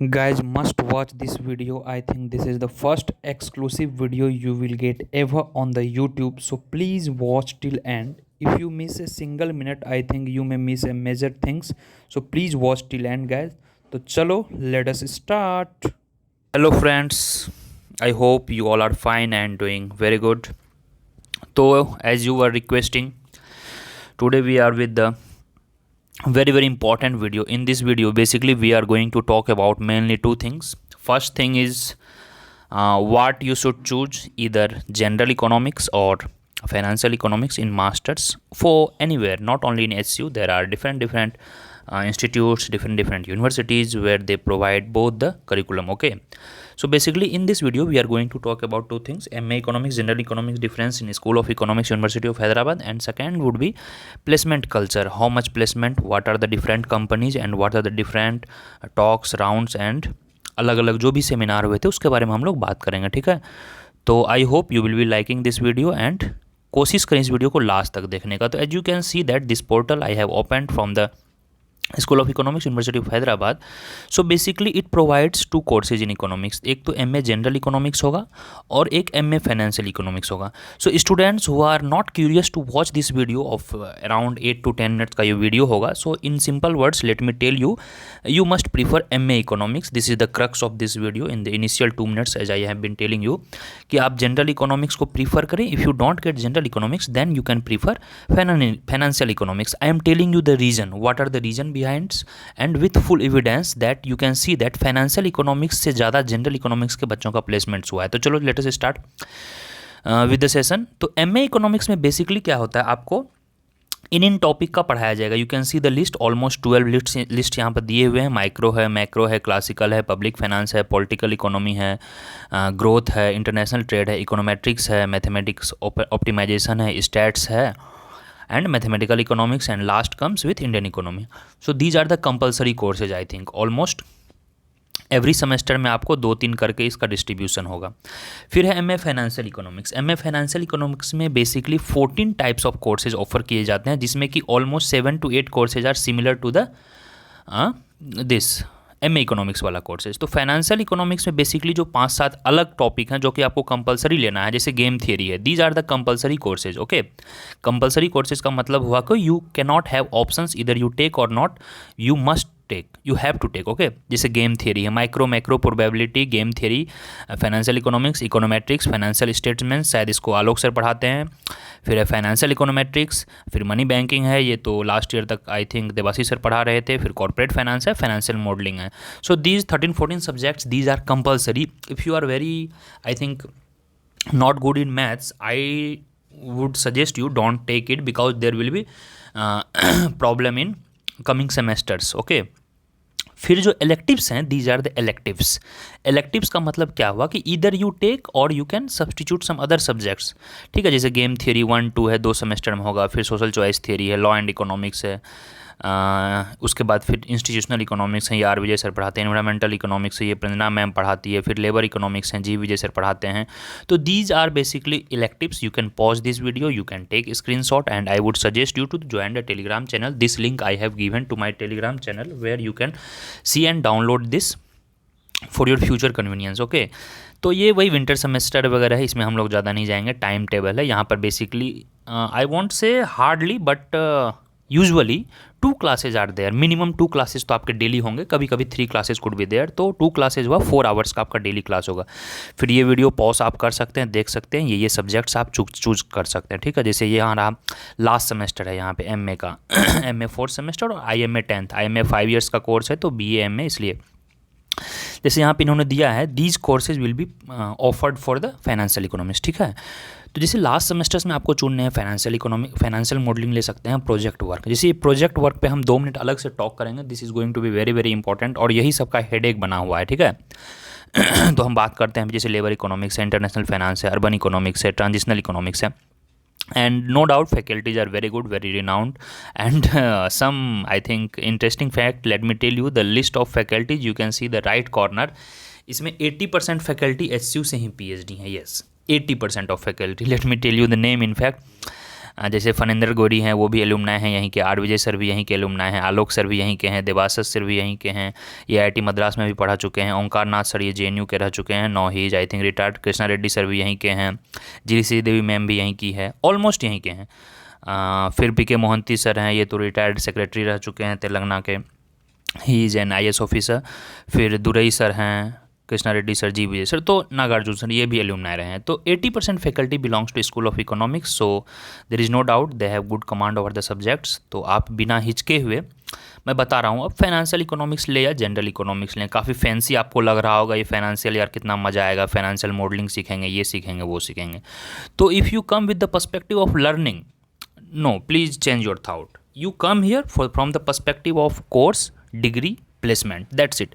Guys, must watch this video. I think this is the first exclusive video you will get ever on the YouTube. So please watch till end. If you miss a single minute, I think you may miss a major things. So please watch till end, guys. So chalo, let us start. Hello friends. I hope you all are fine and doing very good. So as you were requesting, today we are with the very important video. In this video basically we are going to talk about mainly two things. First thing is what you should choose, either general economics or financial economics in masters for anywhere, not only in SU. There are different institutes, different universities where they provide both the curriculum. Okay, so basically in this video we are going to talk about two things: MA Economics, General Economics difference in School of Economics, University of Hyderabad, and second would be placement culture. How much placement, what are the different companies and what are the different talks, rounds and अलग अलग जो भी seminar हुए थे उसके बारे में हम लोग बात करेंगे. ठीक है, तो I hope you will B liking this video and कोशिश करें इस वीडियो को लास्ट तक देखने का. तो as you can see that this portal I have opened from the school of economics, university of Hyderabad. So basically it provides two courses in economics. एक तो एमए जनरल इकोनॉमिक्स होगा और एक एमए फाइनेंशियल इकोनॉमिक्स होगा. So students who are not curious to watch this video of around 8 to 10 minutes का ये video होगा. So in simple words let me tell you, you must prefer MA economics. This is the crux of this video in the initial 2 minutes as I have been telling you कि आप general economics को prefer करें. If you don't get general economics then you can prefer financial economics. I am telling you the reason, what are the reason behind, and with full evidence that you can see that financial economics से ज़्यादा general economics के बच्चों का placements हुआ है. तो चलो let us start with the session. तो एमए इकोनॉमिक्स में बेसिकली क्या होता है, आपको इन टॉपिक का पढ़ाया जाएगा. You can see the list, almost 12 list यहाँ पर दिए हुए हैं. माइक्रो है, मैक्रो है, क्लासिकल है, पब्लिक फाइनेंस है, पॉलिटिकल इकोनॉमी है, ग्रोथ है, इंटरनेशनल ट्रेड है, इकोनोमेट्रिक्स है, मैथमेटिक्स ऑप्टिमाइजेशन है, स्टैट्स है and mathematical economics, and last comes with Indian economy. So these are the compulsory courses. I think almost every semester में आपको 2-3 करके इसका डिस्ट्रीब्यूशन होगा. फिर है MA financial economics. MA financial economics में basically 14 types of courses offer किए जाते हैं, जिसमें कि almost 7 to 8 courses are similar to the this MA economics वाला कोर्सेज. तो फाइनेंशियल इकोनॉमिक्स में बेसिकली जो 5-7 अलग टॉपिक हैं जो कि आपको कंपलसरी लेना है, जैसे गेम थियरी है, these are the compulsory courses. Okay, compulsory courses का मतलब हुआ कि you can not have options, इधर you take or not, you must take, you have to take. Okay, जैसे गेम थियरी है, micro macro probability, game theory, financial economics, econometrics, financial statements, शायद इसको Alok sir पढ़ाते हैं. फिर है फाइनेंशियल इकोनोमेट्रिक्स, फिर मनी बैंकिंग है, ये तो लास्ट ईयर तक आई थिंक देवासी सर पढ़ा रहे थे. फिर कॉर्पोरेट फाइनेंस है, फाइनेंशियल मॉडलिंग है. So these 13-14 subjects, these are compulsory. If you are very, I think, not good in maths, I would suggest you don't take it because there will be problem in coming semesters. Okay, फिर जो electives हैं, these are the electives. electives का मतलब क्या हुआ कि either you take or you can substitute some other subjects. ठीक है, जैसे गेम थियरी 1-2 है, 2 सेमेस्टर में होगा. फिर सोशल चॉइस थियरी है, लॉ एंड इकोनॉमिक्स है, उसके बाद फिर इंस्टीट्यूशनल इकोनॉमिक्स हैं, ये आर विजय सर पढ़ाते हैं. एनवायरमेंटल इकोनॉमिक्स है, ये प्रंजना मैम पढ़ाती है. फिर लेबर इकोनॉमिक्स हैं, जी विजय सर पढ़ाते हैं. तो these are basically electives. You can pause this video, you can take screenshot, and I would suggest you to join the Telegram channel. This link I have given to my Telegram channel where you can see and download this for your future convenience. Okay, तो ये वही winter semester वगैरह है, इसमें हम लोग ज़्यादा नहीं जाएंगे. टाइम टेबल है यहाँ पर basically, I want say hardly but usually 2 classes are there. Minimum 2 classes तो आपके डेली होंगे, कभी कभी 3 क्लासेज कुड बी देयर. तो 2 क्लासेज हुआ, 4 आवर्स का आपका डेली क्लास होगा. फिर ये वीडियो पॉज आप कर सकते हैं, देख सकते हैं, ये सब्जेक्ट्स आप चूज कर सकते हैं. ठीक है, जैसे यहाँ रहा लास्ट सेमेस्टर है यहाँ पे एमए का एमए 4th सेमेस्टर और आईएमए 10th. आईएमए 5 ईयर्स का कोर्स है, तो बीए एमए, इसलिए जैसे यहाँ पे इन्होंने दिया है, these courses will be offered for the financial economics. ठीक है, तो जैसे लास्ट सेमेस्टर्स में आपको चुनने हैं फाइनेंशियल इकोनॉमिक, फाइनेंशियल मॉडलिंग ले सकते हैं, प्रोजेक्ट वर्क. जैसे ये प्रोजेक्ट वर्क पे हम 2 मिनट अलग से टॉक करेंगे. This is going to be very important, और यही सबका हेडेक बना हुआ है. ठीक है, तो हम बात करते हैं जैसे लेबर इकोनॉमिक्स है, इंटरनेशनल फाइनेंस है, अर्बन इकोनॉमिक्स है, ट्रांजिशनल इकोनॉमिक्स है. And no doubt faculties are very good, very renowned, and some, I think, interesting fact, let me tell you the list of faculties. You can see the right corner, इसमें 80% faculty SU से ही PhD है. Yes, 80% of faculty. Let me tell you the name. In fact जैसे फनिंदर गोरी हैं, वो भी alumni हैं यहीं के, आर विजय सर भी यहीं के एलुमनाई हैं, आलोक सर भी यहीं के हैं, देवाशीष सर भी यहीं के हैं, ये आईआईटी मद्रास में भी पढ़ा चुके हैं, ओंकार नाथ सर ये जेएनयू के रह चुके हैं, now he's I think retired, Krishna Reddy sir भी यहीं के हैं, जी श्रीदेवी मैम भी यहीं की है, ऑलमोस्ट यहीं के हैं। फिर पीके मोहंती सर हैं, ये तो रिटायर्ड सेक्रेटरी रह चुके हैं तेलंगाना के, he is an IAS officer. फिर दुरई सर हैं, कृष्णा रेड्डी सर, जी विजय सर, तो नागार्जुन सर ये भी एल्यूमनाई रहे हैं। तो 80% faculty belongs to school of economics, so there is no doubt they have good command over the subjects. तो आप बिना हिचके हुए, मैं बता रहा हूँ, अब फाइनेंशियल इकोनॉमिक्स ले या जनरल इकोनॉमिक्स लें, काफ़ी फैंसी आपको लग रहा होगा ये फाइनेंशियल, यार कितना मज़ा आएगा, फाइनेंशियल मॉडलिंग सीखेंगे, ये सीखेंगे, वो सीखेंगे। तो if you come with the perspective of learning, no, please change your thought. You come here from the perspective of course, degree, placement. That's it.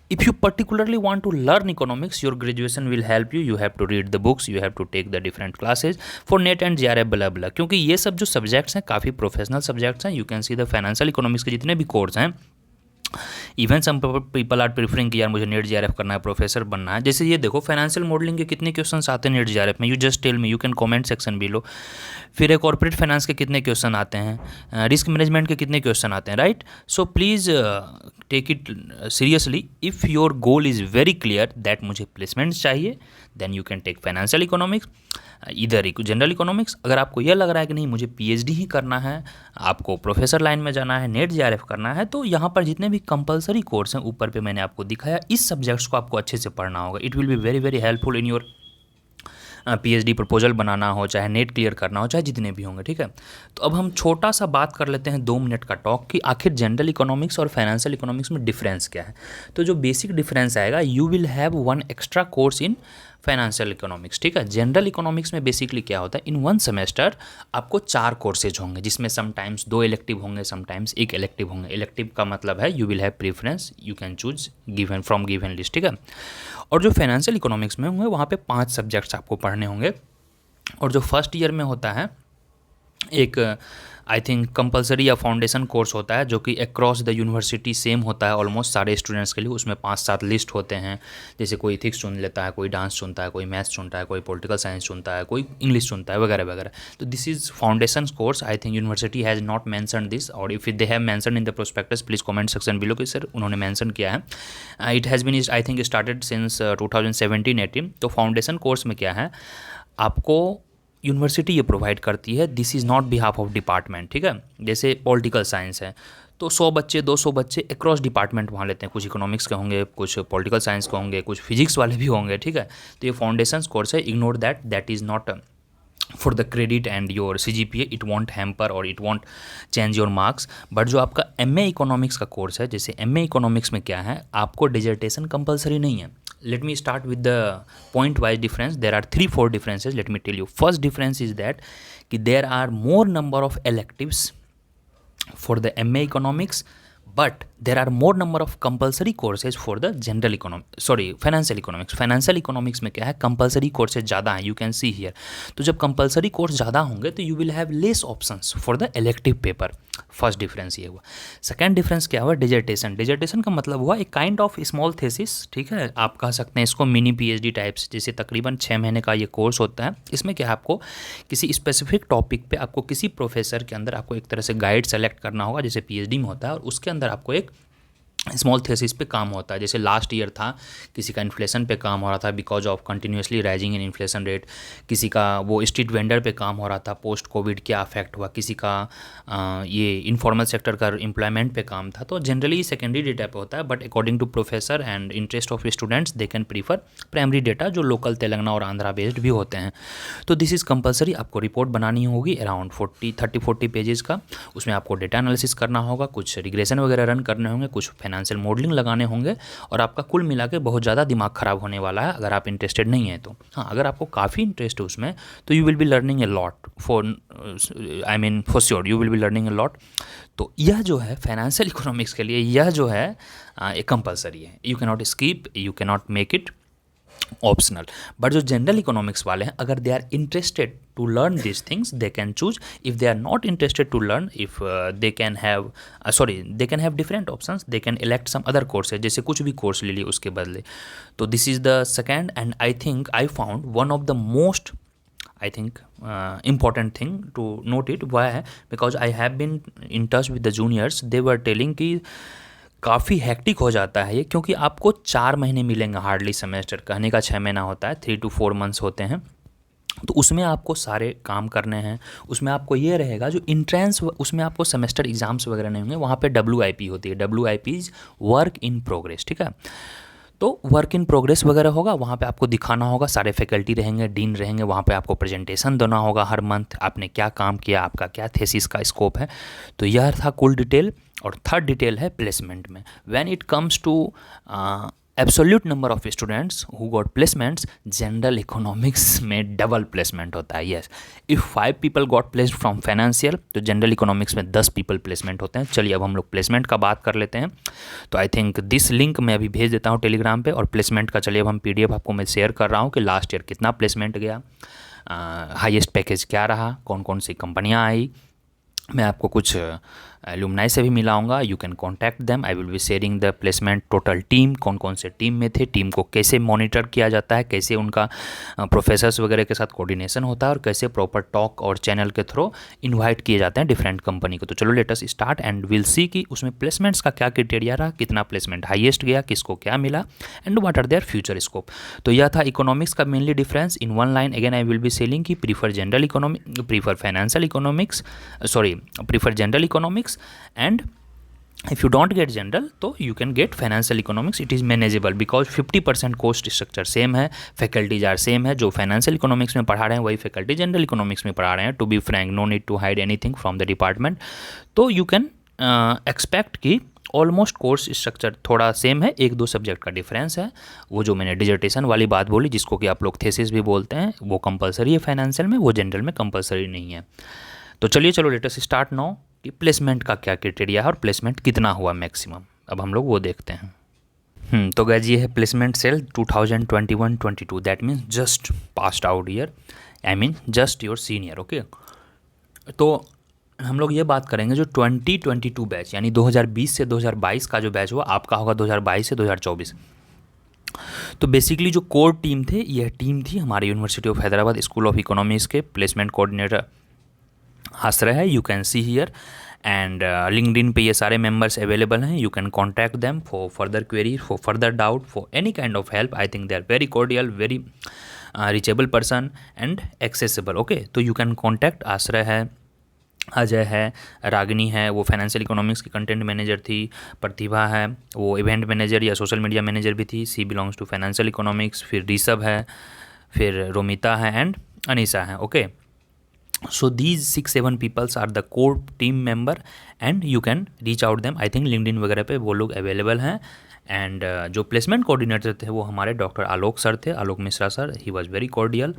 If you particularly want to learn economics, your graduation will help you. You have to read the books, you have to take the different classes for NET and JRF blah blah. क्योंकि ये सब जो subjects हैं काफ़ी professional subjects हैं. You can see the financial economics के जितने भी कोर्स हैं, even some people are preferring कि यार मुझे नेट जीआरएफ करना है, प्रोफेसर बनना है। जैसे ये देखो फाइनेंशियल मॉडलिंग के कितने क्वेश्चंस आते हैं नेट जीआरएफ में, you just tell me, you can comment section below. फिर कॉर्पोरेट फाइनेंस के कितने क्वेश्चन आते हैं, रिस्क मैनेजमेंट के कितने क्वेश्चन आते हैं, right. So please take it seriously. If your goal is very clear that मुझे प्लेसमेंट्स चाहिए, then you can take financial economics, इधर जनरल इकोनॉमिक्स। अगर आपको यह लग रहा है कि नहीं मुझे पीएचडी ही करना है, आपको प्रोफेसर लाइन में जाना है, नेट जीआरएफ करना है, तो यहाँ पर जितने भी कंपलसरी कोर्स हैं ऊपर पे मैंने आपको दिखाया, इस सब्जेक्ट्स को आपको अच्छे से पढ़ना होगा। It will be very very helpful in your PhD proposal बनाना हो, चाहे नेट क्लियर करना हो, चाहे जितने भी होंगे, ठीक है। तो अब हम छोटा सा बात कर लेते हैं 2 मिनट का टॉक कि आखिर जनरल इकोनॉमिक्स और फाइनेंशियल इकोनॉमिक्स में डिफरेंस क्या है। तो जो बेसिक डिफरेंस आएगा, you will have 1 extra course in financial economics, ठीक है। जनरल इकोनॉमिक्स में बेसिकली क्या होता है, इन 1 सेमेस्टर आपको 4 कोर्सेज होंगे, जिसमें समटाइम्स 2 इलेक्टिव होंगे, समटाइम्स 1 इलेक्टिव होंगे। इलेक्टिव का मतलब है you will have preference, you can choose given from given list, ठीक है। और जो फाइनेंशियल इकोनॉमिक्स में होंगे वहाँ पे 5 सब्जेक्ट्स आपको पढ़ने होंगे। और जो फर्स्ट ईयर में होता है एक आई थिंक कंपलसरी या फाउंडेशन कोर्स होता है, जो कि अक्रॉस द यूनिवर्सिटी सेम होता है ऑलमोस्ट सारे स्टूडेंट्स के लिए। उसमें 5-7 लिस्ट होते हैं, जैसे कोई इथिक्स चुन लेता है, कोई डांस चुनता है, कोई मैथ्स चुनता है, कोई पॉलिटिकल साइंस चुनता है, कोई इंग्लिश चुनता है, वगैरह वगैरह। तो this is foundation course. I think university has not mention this, और if they have mention in the prospectus please comment section below कि सर उन्होंने मैंशन किया है। It has been I think started since 2017-18। तो foundation course में क्या है, आपको यूनिवर्सिटी ये प्रोवाइड करती है, this is not behalf of department, ठीक है। जैसे पॉलिटिकल साइंस है तो 100 बच्चे 200 बच्चे अक्रॉस डिपार्टमेंट वहाँ लेते हैं, कुछ इकोनॉमिक्स के होंगे, कुछ पॉलिटिकल साइंस के होंगे, कुछ फिजिक्स वाले भी होंगे, ठीक है। तो ये फाउंडेशन कोर्स है, ignore that, that is not for the credit and your CGPA, it won't hamper और it won't change your marks. But जो आपका MA इकोनॉमिक्स का कोर्स है, जैसे MA इकोनॉमिक्स में क्या है, आपको डिजर्टेशन कंपलसरी नहीं है। Let me start with the point wise difference. There are 3-4 differences. Let me tell you. First difference is that there are more number of electives for the MA economics, but there are more number of compulsory courses for the general economics, sorry, financial economics. Financial economics में क्या है, compulsory courses ज़्यादा हैं, you can see here. तो जब compulsory course ज़्यादा होंगे तो you will have less options for the elective paper. First difference ये हुआ। सेकेंड डिफरेंस क्या हुआ, डिजर्टेशन। डिजर्टेशन का मतलब हुआ एक काइंड ऑफ स्मॉल थेसिस, ठीक है, आप कह सकते हैं इसको मिनी PhD टाइप्स। जैसे तकरीबन 6 महीने का ये कोर्स होता है। इसमें क्या है, आपको किसी स्पेसिफिक टॉपिक पे आपको किसी प्रोफेसर के अंदर आपको एक तरह से गाइड सेलेक्ट करना होगा, जैसे PhD में होता है, और उसके अंदर आपको एक स्मॉल थेसिस पे काम होता है। जैसे लास्ट ईयर था, किसी का इन्फ्लेशन पे काम हो रहा था because of continuously rising in inflation rate, किसी का वो स्ट्रीट वेंडर पे काम हो रहा था, पोस्ट कोविड क्या अफेक्ट हुआ, किसी का ये इनफॉर्मल सेक्टर का एम्प्लॉयमेंट पे काम था। तो जनरली सेकेंडरी डेटा पे होता है, but according to professor and interest of students they can prefer primary data, जो लोकल तेलंगाना और आंध्रा बेस्ड भी होते हैं। तो दिस इज़ कंपलसरी, आपको रिपोर्ट बनानी होगी अराउंड 30-40 पेजेस का। उसमें आपको डेटा एनालिसिस करना होगा, कुछ रिग्रेशन वगैरह रन करने होंगे, कुछ फाइनेंशियल मॉडलिंग लगाने होंगे, और आपका कुल मिला के बहुत ज़्यादा दिमाग ख़राब होने वाला है अगर आप इंटरेस्टेड नहीं हैं तो। हाँ, अगर आपको काफ़ी इंटरेस्ट है उसमें तो you will be learning a lot for sure you will be learning a lot. तो यह जो है फाइनेंशियल इकोनॉमिक्स के लिए, यह जो है एक कंपलसरी है, you can not skip, you can not make it optional. But जो जनरल इकोनॉमिक्स वाले हैं, अगर they are interested to learn this things they can choose, if they are not interested to learn, if they can have different options, they can elect some other courses, जैसे कुछ भी course ले लिए उसके बदले। तो this is the second, and I think I found one of the most I think important thing to note it वह है because I have been in touch with the juniors, they were telling कि काफ़ी hectic हो जाता है ये, क्योंकि आपको 4 महीने मिलेंगे हार्डली सेमेस्टर, कहने का 6 महीना होता है, 3 to 4 मंथ्स होते हैं। तो उसमें आपको सारे काम करने हैं, उसमें आपको ये रहेगा जो इंट्रेंस, उसमें आपको सेमेस्टर एग्जाम्स वगैरह नहीं होंगे, वहाँ पे WIP होती है, WIP is work in progress, ठीक है। तो वर्क इन प्रोग्रेस वगैरह होगा, वहाँ पे आपको दिखाना होगा, सारे फैकल्टी रहेंगे, डीन रहेंगे, वहाँ पे आपको प्रेजेंटेशन देना होगा हर मंथ, आपने क्या काम किया, आपका क्या थीसिस का स्कोप है। तो यह था कुल डिटेल। और थर्ड डिटेल है प्लेसमेंट में। When it comes to absolute number of students who got placements, general economics में डबल प्लेसमेंट होता है। Yes, if 5 people got placed from financial, तो जनरल इकोनॉमिक्स में 10 पीपल प्लेसमेंट होते हैं। चलिए अब हम लोग प्लेसमेंट का बात कर लेते हैं। तो आई थिंक दिस लिंक मैं अभी भेज देता हूँ टेलीग्राम पे, और प्लेसमेंट का चलिए अब हम PDF आपको मैं शेयर कर रहा हूँ कि लास्ट ईयर कितना प्लेसमेंट गया, हाईएस्ट पैकेज क्या रहा, कौन कौन सी कंपनियाँ आई। मैं आपको कुछ एलुमनाई से भी मिलाऊंगा, you can contact them, I will be sharing the placement total team, कौन कौन से टीम में थे, टीम को कैसे मॉनिटर किया जाता है, कैसे उनका प्रोफेसर्स वगैरह के साथ कोऑर्डिनेशन होता है, और कैसे प्रॉपर टॉक और चैनल के थ्रू इनवाइट किए जाते हैं डिफरेंट कंपनी को। तो चलो let us start and will see कि उसमें प्लेसमेंट्स का क्या क्राइटेरिया रहा, कितना प्लेसमेंट हाईएस्ट गया, किसको क्या मिला, and what are their future scope. तो यह था इकोनॉमिक्स का mainly difference. In one line again I will be telling कि prefer general economic, prefer financial economics, sorry prefer general economics, and if you don't get general तो you can get financial economics, it is manageable because 50% cost structure same है, faculties are same है, जो financial economics में पढ़ा रहे हैं वही faculty general economics में पढ़ा रहे हैं। To be frank, no need to hide anything from the department. तो यू कैन एक्सपेक्ट कि ऑलमोस्ट कोर्स स्ट्रक्चर थोड़ा सेम है, 1-2 सब्जेक्ट का डिफरेंस है। वो जो मैंने डिजर्टेशन वाली बात बोली, जिसको कि आप लोग थेसिस भी बोलते हैं, वो कंपलसरी है फाइनेंशियल में, वो जनरल में कंपलसरी नहीं है। तो चलो लेट अस स्टार्ट नाउ कि प्लेसमेंट का क्या क्राइटेरिया है और प्लेसमेंट कितना हुआ मैक्सिमम, अब हम लोग वो देखते हैं। तो गाइस ये है placement cell 2021-22, that means just passed out year, I mean just your senior, okay. तो हम लोग ये बात करेंगे जो 2022 बैच, यानी 2020 से 2022 का जो बैच हुआ, आपका होगा 2022 से 2024। तो बेसिकली जो कोर टीम थे, यह टीम थी हमारे university of Hyderabad school of economics के प्लेसमेंट कोऑर्डिनेटर आश्रय है, you can see here, and LinkedIn पे ये सारे मेंबर्स अवेलेबल हैं, you can contact them for further query, for further doubt, for any kind of help. I think they are very cordial, very reachable person and accessible, okay. तो you can contact, Ashray है, अजय है, रागिनी है, वो financial economics की content manager थी, प्रतिभा है, वो event manager या सोशल मीडिया मैनेजर भी थी, सी बिलोंग्स टू फाइनेंशियल इकोनॉमिक्स, फिर ऋषभ है, फिर रोमिता है, एंड अनीसा है, okay. So these 6-7 peoples are the core team member and you can reach out them. I think LinkedIn वगैरह पे वो लोग अवेलेबल हैं। एंड जो प्लेसमेंट कोऑर्डिनेटर थे वो हमारे डॉक्टर आलोक सर थे, Alok Mishra sir. He was very cordial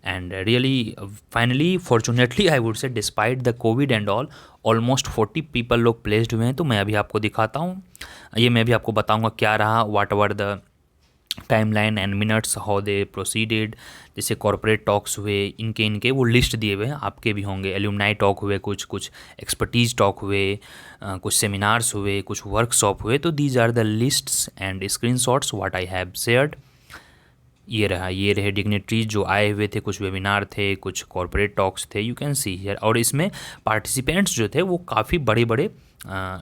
and really finally fortunately I would say despite the covid and almost 40 people लोग प्लेस्ड हुए हैं। तो मैं अभी आपको दिखाता हूँ, ये मैं अभी आपको बताऊँगा क्या रहा, whatever the timeline and minutes, how they proceeded. जैसे कॉर्पोरेट टॉक्स हुए, इनके वो लिस्ट दिए हुए हैं, आपके भी होंगे। एल्यूमनाई टॉक हुए, कुछ एक्सपर्टीज टॉक हुए, कुछ सेमिनार्स हुए, कुछ वर्कशॉप हुए। तो these are the lists and screenshots what I have shared. ये रहे डिग्नेटरीज जो आए हुए थे, कुछ वेबिनार थे, कुछ कॉर्पोरेट टॉक्स थे, यू कैन सी हियर। और इसमें पार्टिसिपेंट्स जो थे वो काफ़ी बड़े बड़े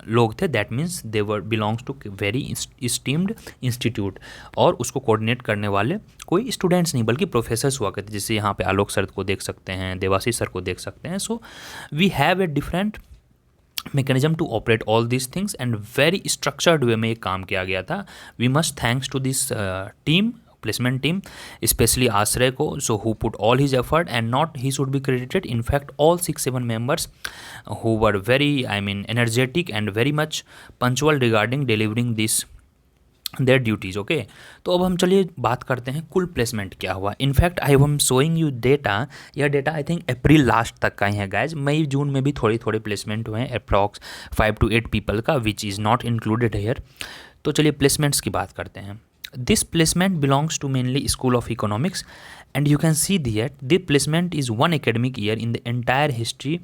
लोग थे, that means they were belongs to very esteemed institute. और उसको कोऑर्डिनेट करने वाले कोई स्टूडेंट्स नहीं बल्कि प्रोफेसर्स हुआ करते, जैसे यहाँ पे आलोक सर को देख सकते हैं, देवाशीष सर को देख सकते हैं। So we have a different mechanism to operate all these things and very structured way में ये काम किया गया था। We must thanks to this team, placement team, especially आश्रय को, so who put all his effort and not he should be credited. In fact, all 6-7 members who were very, I mean, energetic and very much punctual regarding delivering this their duties, okay. तो अब हम चलिए बात करते हैं कुल placement क्या हुआ। In fact I am showing you data, यह data I think April last तक का ही है गाइज। मई जून में भी थोड़े प्लेसमेंट हुए हैं, अप्रॉक्स 5 to 8 पीपल का, which is not included here. तो चलिए प्लेसमेंट्स की बात करते हैं। This placement belongs to mainly school of economics and you can see that this placement is 1 academic year in the entire history।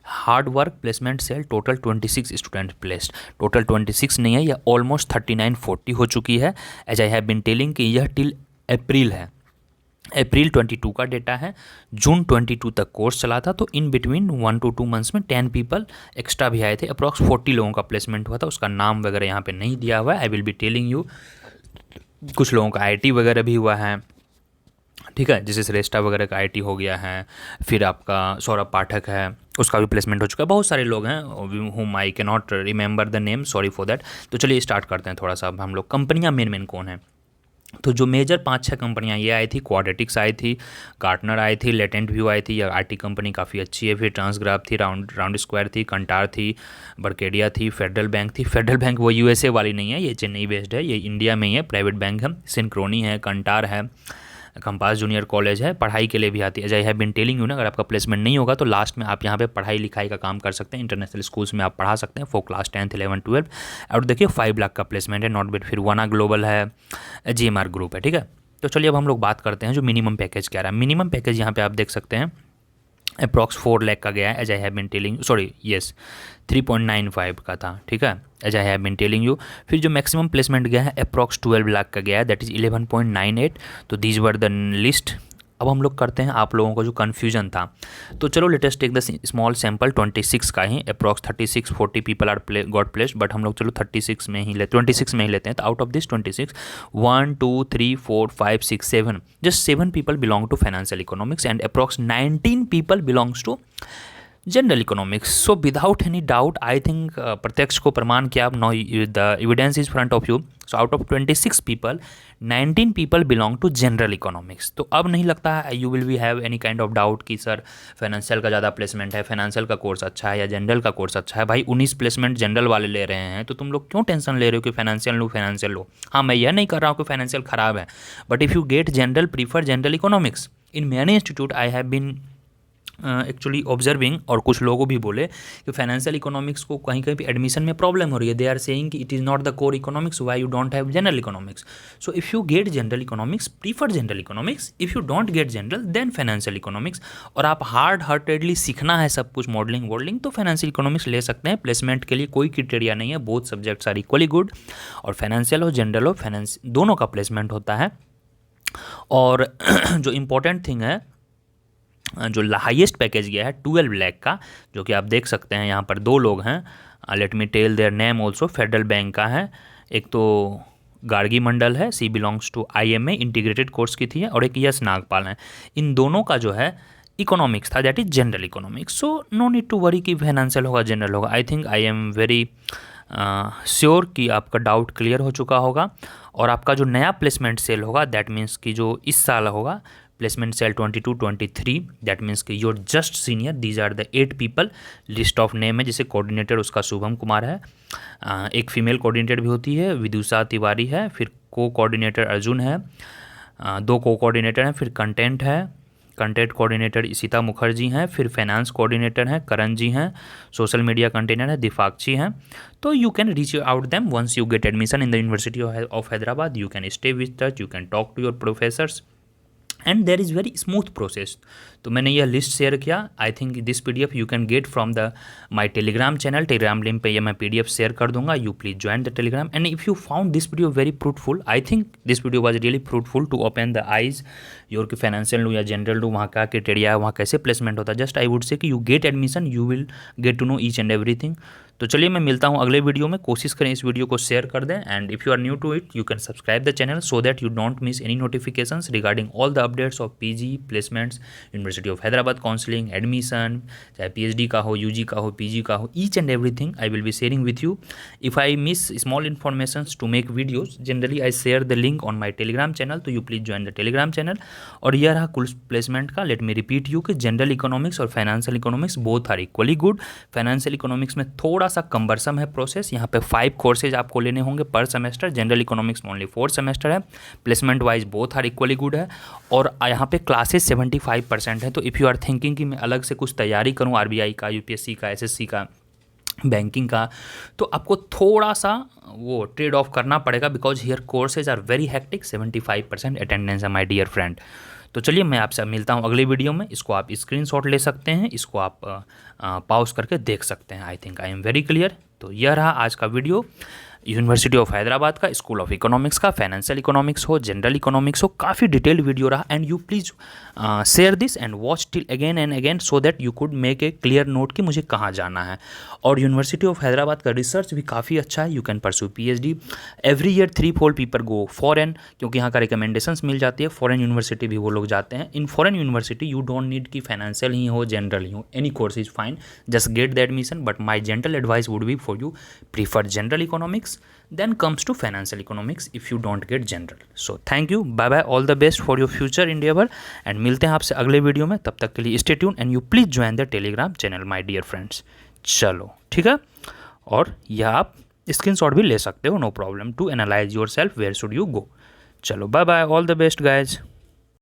Hard work placement cell total 26 student placed, total 26 नहीं है, यह almost 39-40 हो चुकी है। As I have been telling कि यह till April है, अप्रैल 22 का डेटा है, जून 22 तक कोर्स चला था, तो इन बिटवीन 1 to 2 मंथ्स में 10 पीपल एक्स्ट्रा भी आए थे, अप्रॉक्स 40 लोगों का प्लेसमेंट हुआ था। उसका नाम वगैरह यहाँ पे नहीं दिया हुआ है, आई विल बी टेलिंग यू। कुछ लोगों का आईटी वगैरह भी हुआ है, ठीक है, जैसे श्रेष्ठा वगैरह का आईटी हो गया है, फिर आपका सौरभ पाठक है, उसका भी प्लेसमेंट हो चुका है। बहुत सारे लोग हैं हुम I can not remember the name, sorry for that. तो चलिए स्टार्ट करते हैं थोड़ा सा। अब हम लोग कंपनियां मेन कौन है, तो जो मेजर 5-6 कंपनियां ये आई थी, क्वाड्रेटिक्स आई थी, गार्टनर आई थी, लेटेंट व्यू आई थी, या आईटी कंपनी काफ़ी अच्छी है, फिर ट्रांसग्राफ थी, राउंड स्क्वायर थी, कंटार थी, बर्केडिया थी, फेडरल बैंक थी। फेडरल बैंक वो यूएसए वाली नहीं है, ये चेन्नई बेस्ड है, ये इंडिया में ही है, प्राइवेट बैंक है। सिंक्रोनी है, कंटार है, कंपास जूनियर कॉलेज है, पढ़ाई के लिए भी आती है। As I have been telling you ना, अगर आपका प्लेसमेंट नहीं होगा तो लास्ट में आप यहाँ पे पढ़ाई लिखाई का काम कर सकते हैं, इंटरनेशनल स्कूल्स में आप पढ़ा सकते हैं for class 10th 11th 12th। और देखिए 5 लाख का प्लेसमेंट है, नॉट बेड। फिर वना ग्लोबल है, जीएमआर ग्रुप है, ठीक है। तो चलिए अब हम लोग बात करते हैं जो मिनिमम पैकेज क्या रहा है। मिनिमम पैकेज यहाँ पे आप देख सकते हैं अप्रॉक्स 4 लाख का गया है, as I have been telling, sorry yes 3.95 का था, ठीक है, as I have been telling you. फिर जो मैक्सिमम प्लेसमेंट गया है अप्रॉक्स 12 लाख का गया है, दैट इज़ 11.98। तो दीज वर द लिस्ट। अब हम लोग करते हैं आप लोगों को जो कन्फ्यूजन था, तो चलो latest take the small sample 26 का ही, approx 36-40 people are got placed, but हम लोग चलो 26 में ही 26 में ही लेते हैं। तो out of this 26, 1 2 3 4 5 6 7, just 7 people belong to financial economics and approx 19 people belongs to general economics. So without any doubt I think प्रत्यक्ष को प्रमाण किया, no the evidence is front of you. So out of 26 people 19 people belong to general economics. तो अब नहीं लगता है you will be have any kind of doubt कि सर फाइनेंशियल का ज़्यादा प्लेसमेंट है, फाइनेंशियल का कोर्स अच्छा है या जनरल का कोर्स अच्छा है। भाई 19 प्लेसमेंट जनरल वाले ले रहे हैं, तो तुम लोग क्यों टेंशन ले रहे हो कि फाइनेंशियल लो। हाँ, मैं यह नहीं कर रहा हूँ कि फाइनेंशियल खराब है, but if you get general, prefer general economics. In many institute I have been actually observing, और कुछ लोगों भी बोले कि फाइनेंशियल इकोनॉमिक्स को कहीं कहीं पे एडमिशन में प्रॉब्लम हो रही है। दे आर सेइंग कि it is not the core economics, why you don't have general economics. So if you get general economics, prefer general economics. If you don't get general, then financial economics. और आप hard heartedly सीखना है सब कुछ, modelling वॉडलिंग, तो financial economics ले सकते हैं। प्लेसमेंट के लिए कोई क्राइटेरिया नहीं है, both subjects are equally good, और फाइनेंशियल हो जनरल हो, फाइनेंस दोनों का प्लेसमेंट होता है। और जो इम्पोर्टेंट थिंग है, जो हाईएस्ट पैकेज गया है 12 लाख का, जो कि आप देख सकते हैं यहाँ पर 2 लोग हैं, let me tell their name also. Federal bank का है, एक तो गार्गी मंडल है, she belongs to IMA integrated course की थी है, और एक यस नागपाल है। इन दोनों का जो है इकोनॉमिक्स था, that is general economics. So no need to worry कि फाइनेंशियल होगा जनरल होगा। I think I am very sure कि आपका डाउट क्लियर हो चुका होगा। और आपका जो नया प्लेसमेंट सेल होगा, दैट मीन्स कि जो इस साल होगा प्लेसमेंट सेल 22-23, दैट मीन्स कि your just senior, these are the 8 people. List of name है, जैसे कोऑर्डिनेटर उसका शुभम कुमार है, एक फीमेल कोऑर्डिनेटर भी होती है, विदुषा तिवारी है, फिर को कोऑर्डिनेटर अर्जुन है, 2 को कोऑर्डिनेटर हैं, फिर कंटेंट है, कंटेंट कोऑर्डिनेटर इशिता मुखर्जी हैं, फिर फाइनेंस कोऑर्डिनेटर हैं करण जी हैं, सोशल मीडिया कंटेनर है दीपाक्षी हैं। तो you can reach out them once you get admission in the University of Hyderabad. You can stay with touch, you can talk to your professors, and there is very smooth process. तो मैंने यह list share किया। I think this PDF you can get from the my Telegram channel. Telegram link पे ये मैं PDF शेयर कर दूंगा। You please join the Telegram, and if you found this video very fruitful, I think this video was really fruitful to open the eyes your कि financial लू या general लू, वहाँ का क्राइटेरिया है, वहाँ कैसे प्लेसमेंट होता है। जस्ट आई वुड से कि you get admission, you will get to know each and everything. तो चलिए मैं मिलता हूँ अगले वीडियो में। कोशिश करें इस वीडियो को शेयर कर दें, and if you are new to it you can subscribe the channel so that you don't miss any notifications regarding all the updates of PG placements, University of Hyderabad counselling, admission, चाहे PhD का हो, UG का हो, PG का हो, each and everything I will be sharing with you. If I miss small information to make videos, generally I share the link on my Telegram channel, तो you please join the Telegram channel. और यह रहा कुल placement का। Let me repeat you कि general economics और financial economics both are equally good. Financial economics में थोड़ा सा कम्बरसम है प्रोसेस, यहाँ पे 5 कोर्सेज आपको लेने होंगे पर सेमेस्टर। जनरल इकोनॉमिक्स में ओनली 4 सेमेस्टर है। Placement wise both are equally good है, और यहाँ पे क्लासेस 75% है। तो इफ़ यू आर थिंकिंग कि मैं अलग से कुछ तैयारी करूँ RBI का, UPSC का, SSC का, बैंकिंग का, तो आपको थोड़ा सा वो ट्रेड ऑफ करना पड़ेगा, because here courses are very hectic. 75% attendance है माय डियर फ्रेंड। तो चलिए मैं आपसे मिलता हूँ अगली वीडियो में। इसको आप स्क्रीनशॉट ले सकते हैं, इसको आप पॉज करके देख सकते हैं। आई think I am very clear. तो यह रहा आज का वीडियो। यूनिवर्सिटी ऑफ हैदराबाद का, स्कूल ऑफ इकोनॉमिक्स का, फाइनेंशियल इकोनॉमिक्स हो, जनरल इकोनॉमिक्स हो, काफ़ी डिटेल्ड वीडियो रहा। And you please share this and watch till again and again so that you could make a clear note कि मुझे कहाँ जाना है। और यूनिवर्सिटी ऑफ हैदराबाद का रिसर्च भी काफ़ी अच्छा है। You can pursue PhD। Every year 3-4 people go foreign, क्योंकि यहाँ का रिकमेंडेशंस मिल जाती है। फॉरेन यूनिवर्सिटी भी वो लोग जाते हैं। In foreign university you don't need कि फाइनेंशियल ही हो, जनरल ही हो, any course is fine, just get the admission. But my general advice would be for you prefer general economics, then comes to financial economics if you don't get general. So thank you, bye bye, all the best for your future endeavor and मिलते हैं आपसे अगले video में। तब तक के लिए stay tuned and you please join the telegram channel my dear friends। चलो ठीक है, और यह आप स्क्रीनशॉट भी ले सकते हो, no problem, to analyse yourself where should you go. चलो bye bye, all the best guys.